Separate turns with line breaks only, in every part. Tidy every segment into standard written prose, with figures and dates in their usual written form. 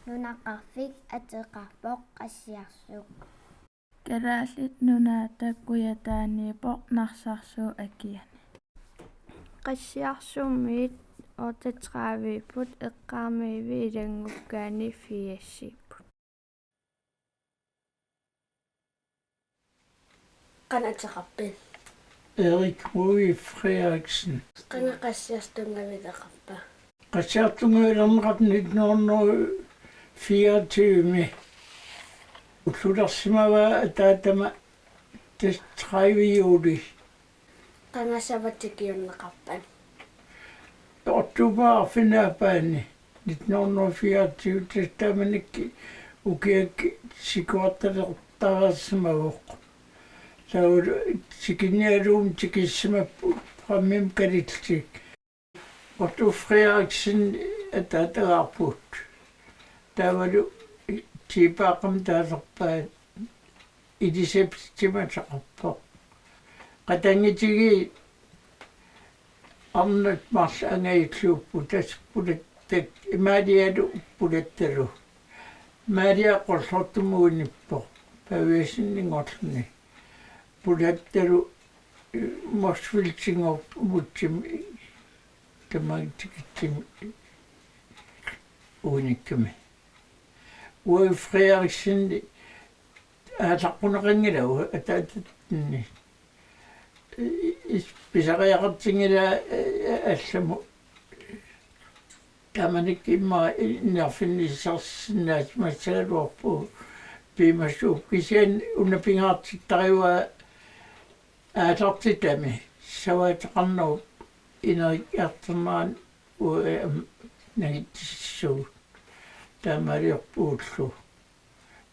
Nunaqarfik ateqarpoq qassiarsuk.
Keraallit nunaata kuyataaniipoq narsarsuo akiani. Qassiarsummiit ortatraaviiput eqqaarmiivi ilangukkaani fiassiipput.
Qanateqarpin.
Erik Rui Frederiksen.
Qanaqassiartungavileqarpa.
Qassiartungavilerneqarp 1924 ullulersimava ataatama tastraiviuli.
Qangasavatikiunneqarpan.
Oktober finaapaani 1924 tastamanikki ukiakki sikuartaleqtarasimavuq. Taul tikinialum tikissimappu prammim kalillik. Otto Frederiksen ataataqarput. Tavalu tiipaaqam taalerpaat iliseptimataqarpoq. Qatangitigi arnat mars angayilluuppu taspulittak imaalialu uppulattalu. Maaliaqorlortumuunippoq paviasinninngorluni. Pulattalu morsviltingorpumutsim tamagtikitsim uunikkami. Ui Frederiksen aataqquneqangilau ataatatni pisariaqartingila allamu tamanik imma nerfinnisarsinnaat massagaluarpu piimassuup kisian unnapingaartittariua aatartitami savaataqarnarup ineriarternaan nagittissuut taamaliorpuullu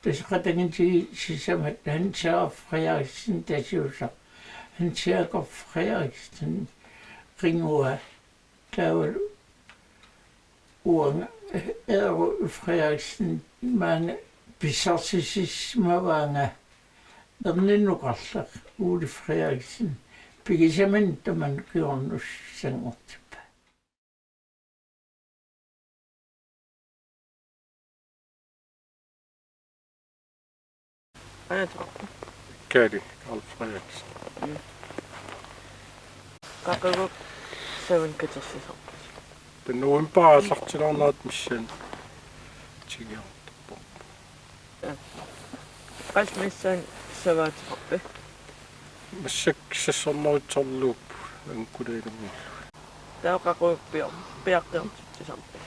tasqatangintigi sisamat Hans Frederiksen tasiusaq Hans Frederiksen ringua taavalu uanga Eero Frederiksen maanga pissarsisismavaanga erninnuqarlaq Uli Frederiksen pigisaman taman kiornussangortippa.
Kari Carl Frederiksen.
Qaqagup savan katersisorpas.
Tanuin paasartilarnaat missan tigiartarpoq.
Qasmissan savaatiqarpi.
Massak sassornaritsorluup ankulailugu.
Tauqaquuppior piaqqiortittisarpa.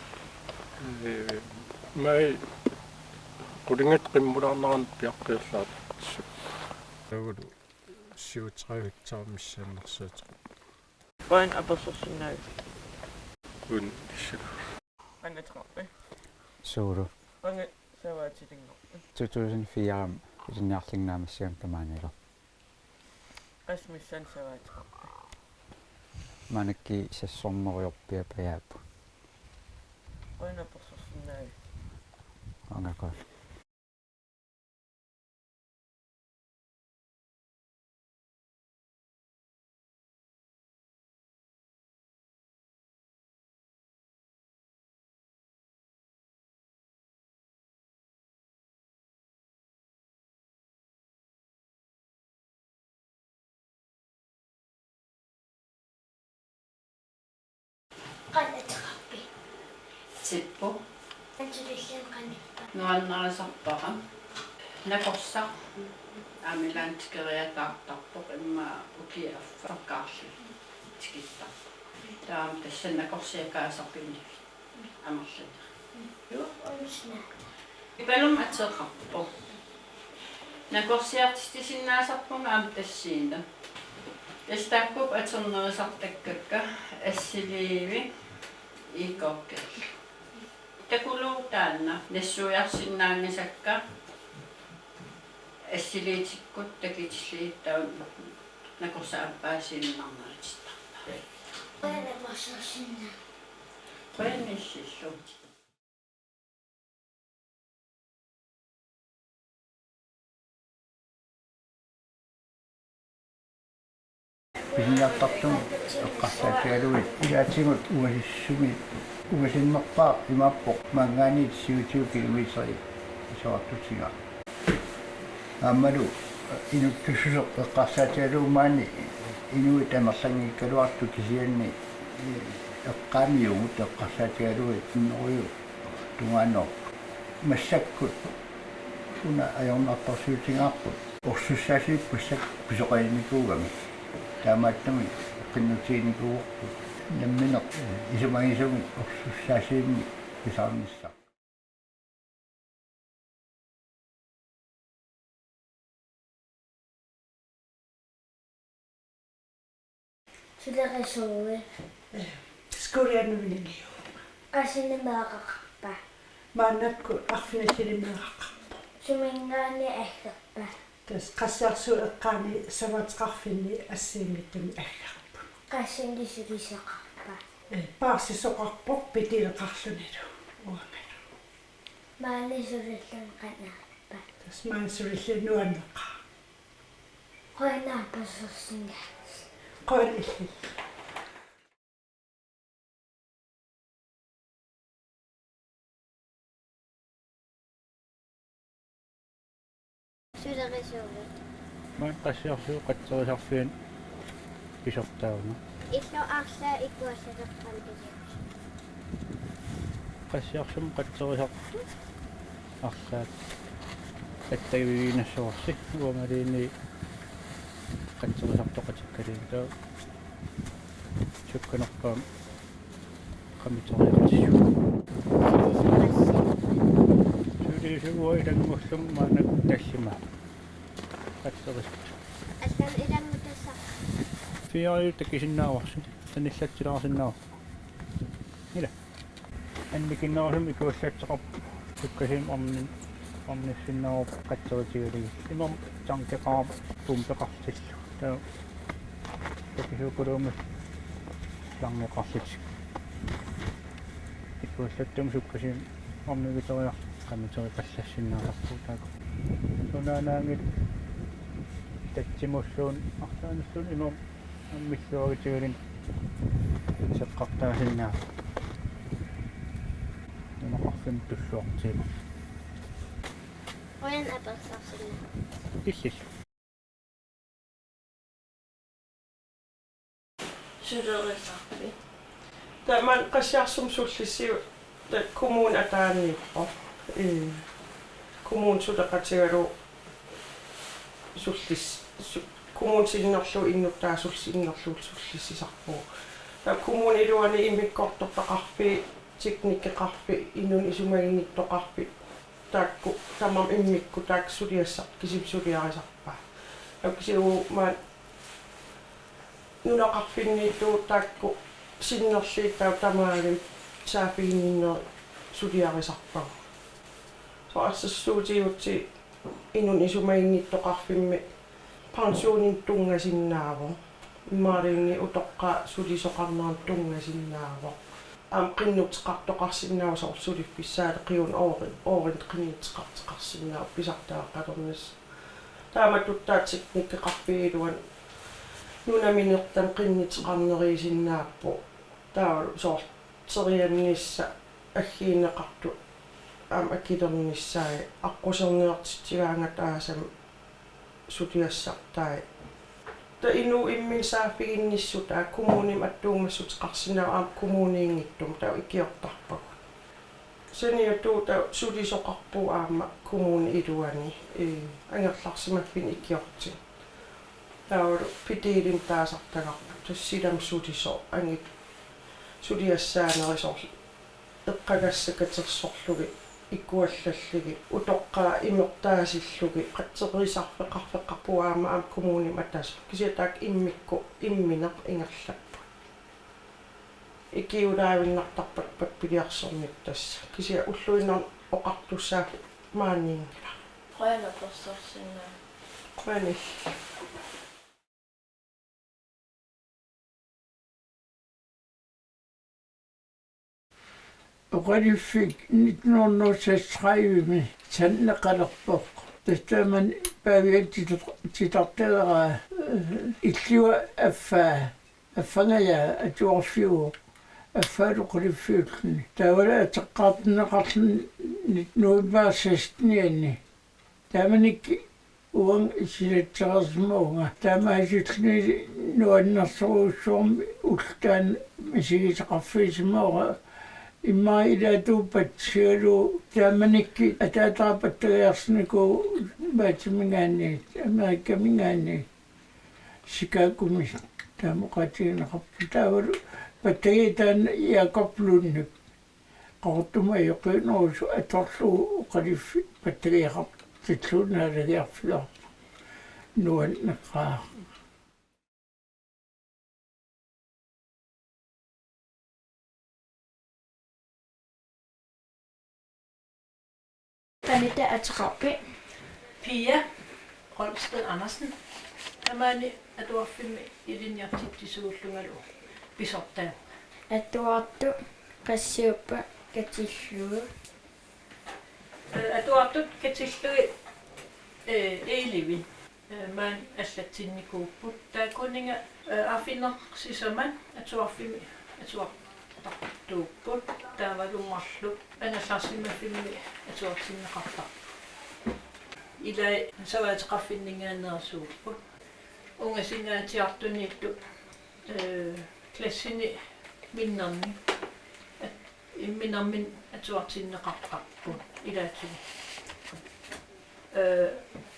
Mai qulingat qimmularnaran piaqqiorlaat. Tavulu siutraavitsaarmissaannersuutiq.
Qoin apersorsinnaag.
Kun issu.
Qangateqarpi.
Suulu.
Qangat savaatilinngorpi.
2004 isinniarlingnaamassuam tamaanilo.
Qasmissan savaatiqarpi.
Manakki sassorneriorpia payaappu.
Qoin apersorsinnaag.
Angaqal.
Qanateqarpi.
Tippu.
Antulissan qanippa.
Nuannarasarpaqa. Nakorsaq. Amilantikeriataartarpoq imma ukiaffarkaarlu. Tikittarpoq. Taam tassan nakorsiakaasarpinni. Amarluni.
Uusna.
Ipalum ateeqarpoq. Nakorsiartistisinnaasarpunga am tassiinda. Estakkup aternerisartakkakka assiliivi iikkorkel. Takuluutaanna nassuiarsinnaangisakka assiliitikkut takitsilliittaun nakorsaappaasiinnarnaritittarpa.
Qanapersorsinna.
Qoyannissillu.
писиниартартум эққарсаатигалуит илаатигут уасиссуми уасиннерпаа имааппоқ мангаанит сиутиу километри исоартутига аммалу инуттуссусеқ эққарсаатигалуумаани инуит амерлангиккалуарту кисианни эққаамиугут эққарсаатигалуит иннориу тунгааноо массаккут уна аёрнартарсуутингаарпут орсуссаасиит пассак писоқаиникуугами таамааттами қиннутииникууорпут намминеқ исумагисуми орсуссаасиинни писаарнissaа
Сулерисууи
скорианувилиниу
асинемаақақарпа
маанакку арфинасилимеэқарпа
сумингаани аггерпа
тас qassiarsuk эққаани саватеқарфинни ассиимиттами аггарпа
qassingisulisaqarpa
паарсисоқарпоқ питилеқарлунилу уангана
маанисулиллан qanaarpa
тас маансулиллунуаннеқа
qoinaarpassersingaas
qoililli
сулерисууи
Mä Qassiarsuk qatserisarfiin pisortauna.
илло аарлаа иккуассалерпан кисиус
Qassiarsum qatserisar арлаат аттагивигинассуарси уамалиини qatserisartoqatikkalin таа сукканерпаам qamitoriaqatissu сулисугуи тангуллум маанак таллима qatseris
аллан илангутассаа
фиариут такисиннааварсу таниллатсилаарсиннаав ила анникиннаавсум икуаллаатсеқар суккасим орниссиннаавоқ qatseritiгалиги имам тангеқаам пумпеқартиллу таа такисукулуумас лангеқарлит икуаллаттум суккасим орнигиториар qamитори паллассиннааларпу тааку сунанаангит татсимуллуун артаанассуун имам аммиллуагитигалин сеққартаасиннаа нунақарфим туссуартима
оян аперсарсинна
иллил
сулерисарпи таман qassiarsum sullissiu та коммун атааниуппо коммун сулеқатигалу суллис коммун синнерлу иннуттаа сулсиннерлуул суллиссисарпуу та коммун илуани иммиккортоқарпи техникеқарпи иннун исумагиниттоқарпи таакку тамам иммикку таак сулиассақ кисипсулиарисарпа аксиу ма нунақарфиннииттуу таакку синнерлииттау тамааги саафигиннер сулиарисарпагу соассуутиутси инун исумагиниттоқарфимми пансионин тунгасиннааво иммаалиинни утоққа сулисоқарнеран тунгасиннааво ам qinnuteqartoqarsinnaavu sorsulifpissaale qiun oorin qinnuteqarteqarsinnaavu pisartaaqatornis taamattuttaatsiknikkeqarpiiluan nunaminertam qinniteqarneriisinnaappu taa soor seriannissa аггиинеқарту аам аккилернissaи аққусернеэртитсигаангат аасам сутиассартаа та ину иммин саафигинниссу таа коммуним аттуумассут қарсинаа аам коммуниингиттум таа икиортарпагу сениутуу таа сулисоқарпуу аама коммуни илуани ангерларсимаффин икиорти таа питиилин таасартагарпу тассилам сулисо анги сулиассаанерисор эққагассакатерсорлуги иккуаллаллиги утоққаа имертаасиллуги қатсеқарисарфеқарфеқарпуаама аам коммуни матас кисиатаак иммикку имминеқ ингерлаппу икиулаавиннартарпат паппилиарсорник тасса кисиа уллуиннар оқартуссаак маанниингила
qoinapersersinnaa
қуани
Oqalifik 1936 tanneqalerpoq tastaman paaviat titarteraa иллуа аффангая атуарфиу аффаалуқулиффиуллни таавала атеққаартинеқарлни нуимаасастнианни тааманикки уан исилатсерасмаунга таамаасуллни нуаннарсоруussуарми ултаан мисигисеқарфиисимаора имма илаатууппат сигалу тааманикки атаатаапаттариарснику маатимингаанни америккамингаанни сикаакуми таамоқатигинеқарпу таавалу паттагитаан иакоплууннук qortuma yoqinuusu atorlu uqaliffi pattagiaqap titluunaaлагиарфиа нуан неққаа
Tanita ataqarpi
Pia Rolsted Andersen. Tamani atuarfimmi ilinniartittisуулlugalu pisortaa.
atuartu qassiuppa katillugu
Atuartut katillugi eilivi. Man allatsinnikkuupput taakuninga afinnersisama atuarfimmi atuartartuupput taavalungarlu angallarsimafimmi atuartinneqartar. Ilai savaataqarfinningaannersuupput ungasingaatiartuniittu klassini minnerni imminermin atuartinneqartarput ilaatsugi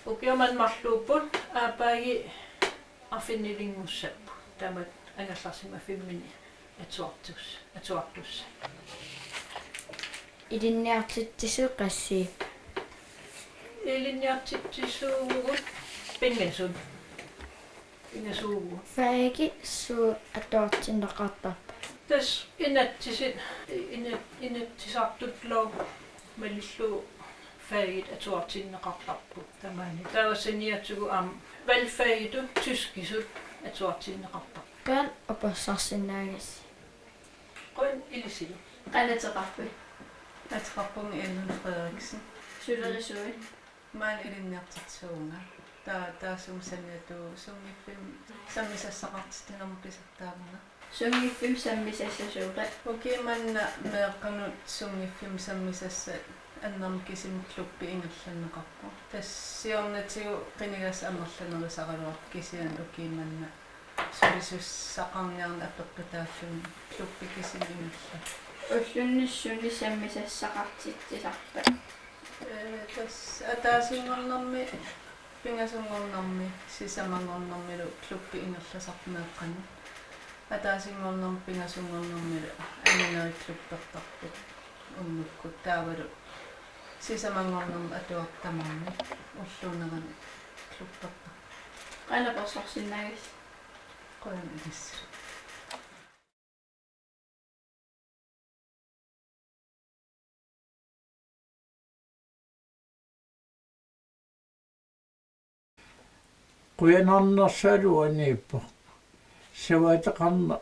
ukiaman marluupput aapaagi arfinnilingussappu taamat angallarsimafimmini atuartussa
ilinniartittisu qassi
ilinniartittissuugut pingasun
faagi suu atuartinneqartarpa
tas inattisartutloo malillu faagit atuartinneqartarpu tamaani taavassaniatsugu valfaagitu tyskisut atuartinneqartar
qan opassarsinnaagas
qon ilisilu
qanateqarpi
Atqarpung Ellen Frederiksen.
sulerisui
Maan ilinniartitsuunga. Taasum saniatu sungifim sammisassaqartitinarmu pisartaamuna.
sungiffim sammisassasuuqa
Ukimanna meeqqanut sungifim sammisassa annam kisimkluppi ingerlanneqarpu. Tassiornatigu qinigas amerlanerisaqaluaq kisian ukimanna sulisussaqarniarna appeqqitaaffim kluppi kisim ingerla.
уллунниссуни саммисассақартитсисарпа
Tas ataasinngornermi pingasungornermi sisamangornermilu kluppi ingerlasarmeeqqani ataasinngornermi pingasungornermilu angineri kluppertarput unnukkut taavalu sisamangornermi atuartamarmi ulluunerani kluppertar
qanapersarsinnaagas
qoyam ilissu
quyanarnersaluaniippo savaataqarna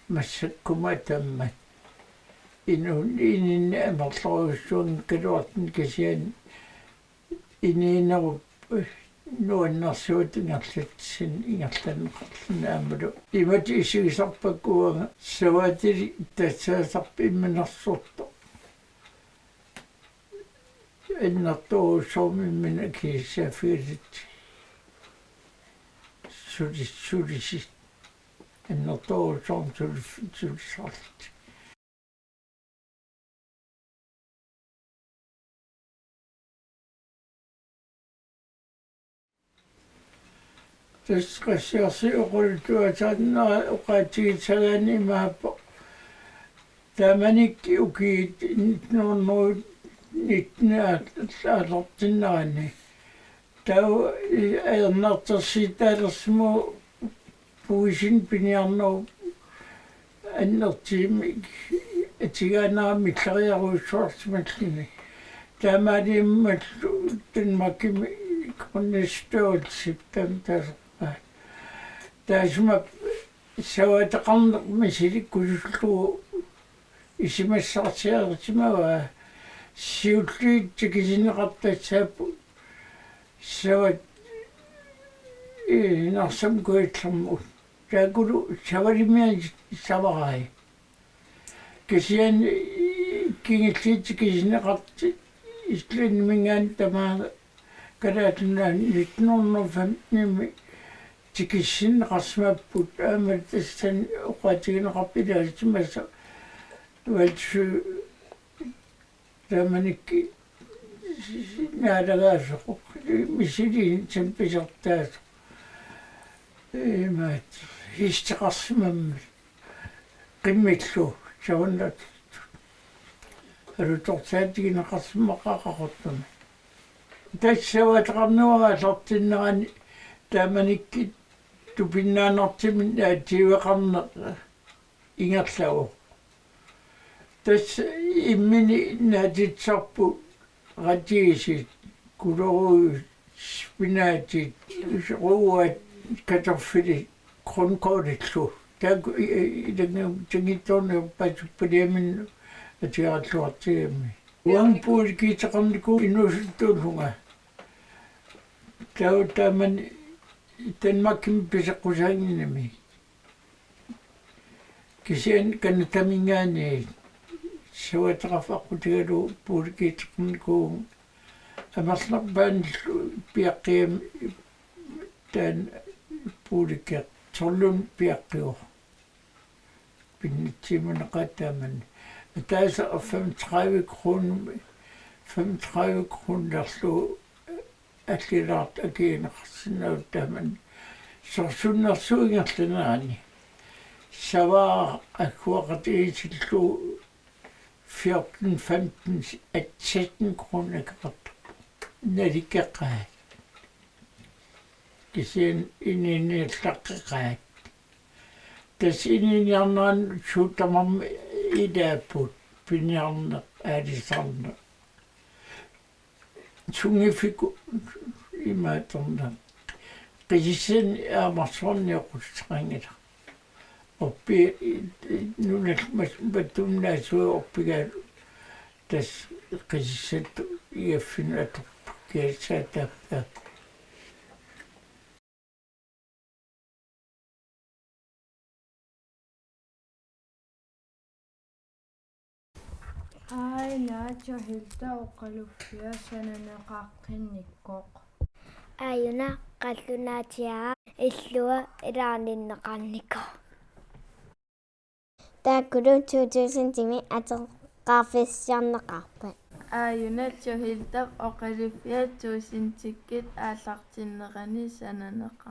массаккума таммат ининни амерлоруссуун калуартин кисиан ининеруп нуаннарсуут ингерлатсин ингерланеқарлинаамалу имати исигисарпаккуага саваатили татсаасарпи имминерсорто эннарторуссуумиммина киссаафигилит сулисси эннарторуссуум сулиссарлит Qassiarsuk uqaatigisagaani maappo taamanikki ukiit 1919 tau aernartersiitaalersimu puisin piniarnuu annertiimik atigaanaami llariaruussuartimallini taamaaniimmallu tanmakkimi konnistoolsiptam taserpaa taasuma savaataqarneq misilikkusullu isimassartiaertimava siulliit tikisineqartatsaappu savat narsam kuitlamut taakulu savarimia savarai kisian kingillit kisineqarti islin mingaan tamaa kalaatuna 1905 tikissinneqarsmapput aamat tassan uqaatigineqarpilaasitimassa valsu tamanikki naalagaasuq misiliin sampisartaas maat histeqarsimammat qimmillu saunat alutortaatigineqarsimmaqaqaqortumi тассаватеқарнуагааллартиннерани тааманикки тупиннаанартимин аатиуеқарнеқ ингерлаву тасс иммини наатитсарпу ратигисит кулоруу спинаатит рууат каторфили кронкоолиллу таку илагнам тагитторни пасуппалиамин атиараллуартигами уанпуул китеқарнику инусуттуулунга таутаман танмакким писеққусаангинами кисиан канатамингаани саватеқарфаққутигалу пуулкитеқарнику амарларпаан пиаққиам таан пууликкеқ торлун пиаққиу пиннитсимунеқатааман тааса 35 kroner атлилаарт акиинеқарсинаутааман сорсуннэрсуингерланаани саваа аккуақатигисиллу 14-15 at 17 kroner kart nalikkeqaa kisian ininiallaqqiqaa tas ininiarnaan suutamarm idaaput piniarneq aalisarneq sungifiku imaatorna qisissan aamarsorniоqusseqangila oppi nunalmas batumnaasua oppigaa tas qisissat igaffinaatu kiassaataappa
Aina johilta oqaluffia sananaqaqqinnikkoq.
Ayuna qallunaatiaa illua ilaaninneqarnikko. Taakulu 2000 timi ateqqaafissiarneqarpat.
Ayuna johilta oqaluffia 1000 tikkit aallartinnerani sananeqa.